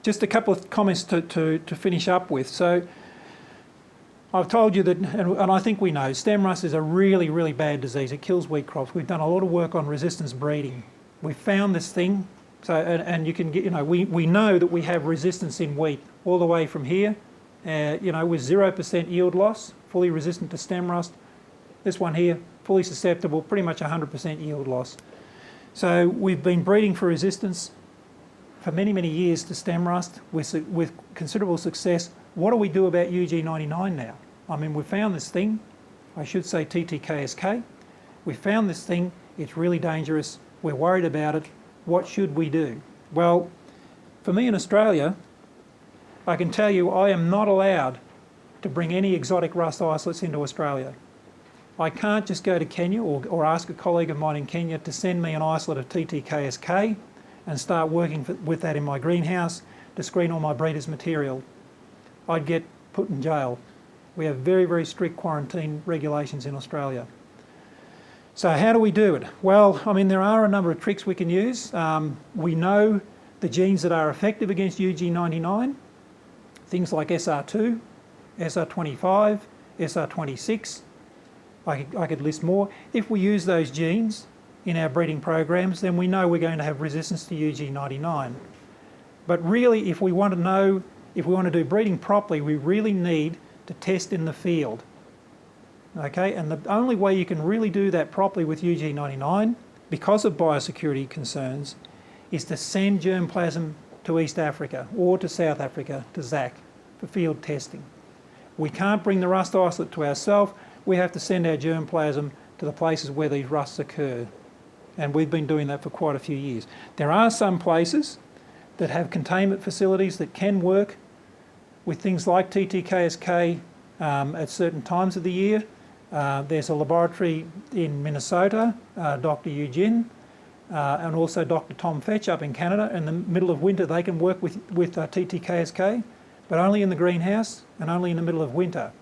Just a couple of comments to finish up with. So I've told you that, and I think we know, stem rust is a really, really bad disease. It kills wheat crops. We've done a lot of work on resistance breeding. We found this thing, so and you can get, we know that we have resistance in wheat all the way from here, with 0% yield loss, fully resistant to stem rust. This one here, fully susceptible, pretty much 100% yield loss. So we've been breeding for resistance for many, many years to stem rust with considerable success. What do we do about ug99 now? I mean, we found this thing, I should say TTKSK. We found this thing, it's really dangerous, we're worried about it. What should we do? Well, for me in Australia, I can tell you I am not allowed to bring any exotic rust isolates into Australia. I can't just go to Kenya or ask a colleague of mine in Kenya to send me an isolate of TTKSK and start working with that in my greenhouse to screen all my breeders' material. I'd get put in jail. We have very, very strict quarantine regulations in Australia. So how do we do it? Well, I mean, there are a number of tricks we can use. We know the genes that are effective against ug99, things like SR2, SR25, SR26. I could list more. If we use those genes in our breeding programs, then we know we're going to have resistance to ug99. But really, if we want to do breeding properly, we really need to test in the field. Okay, and the only way you can really do that properly with ug99, because of biosecurity concerns, is to send germplasm to East Africa or to South Africa, to ZAC, for field testing. We can't bring the rust isolate to ourselves. We have to send our germplasm to the places where these rusts occur. And we've been doing that for quite a few years. There are some places that have containment facilities that can work with things like TTKSK at certain times of the year. There's a laboratory in Minnesota, Dr. Eugene, and also Dr. Tom Fetch up in Canada. In the middle of winter, they can work with TTKSK, but only in the greenhouse and only in the middle of winter.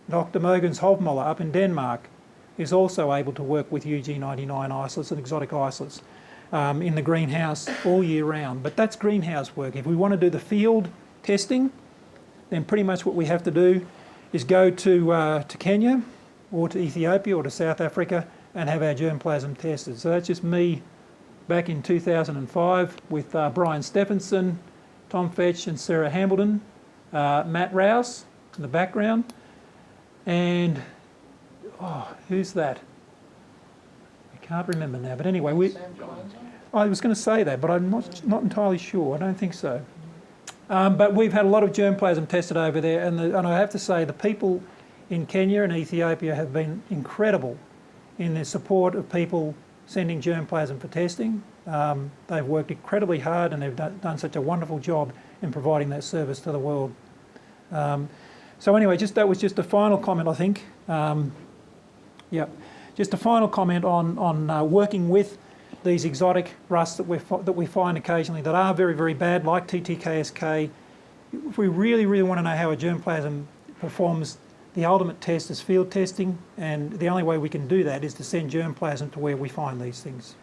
Dr. Mogens Hovmoller up in Denmark is also able to work with ug99 isolates and exotic isolates in the greenhouse all year round. But that's greenhouse work. If we want to do the field testing, then pretty much what we have to do is go to Kenya or to Ethiopia or to South Africa and have our germplasm tested. So that's just me back in 2005 with Brian Stephenson, Tom Fetch and Sarah Hambledon, Matt Rouse in the background, and who's that? I can't remember now, but anyway, I was going to say that, but I'm not entirely sure. I don't think so. But we've had a lot of germplasm tested over there, and I have to say the people in Kenya and Ethiopia have been incredible in their support of people sending germplasm for testing. They've worked incredibly hard and they've done such a wonderful job in providing that service to the world. So anyway, that was just a final comment, I think. Just a final comment on working with these exotic rusts that we find occasionally that are very, very bad, like TTKSK. If we really, really want to know how a germplasm performs, the ultimate test is field testing, and the only way we can do that is to send germplasm to where we find these things.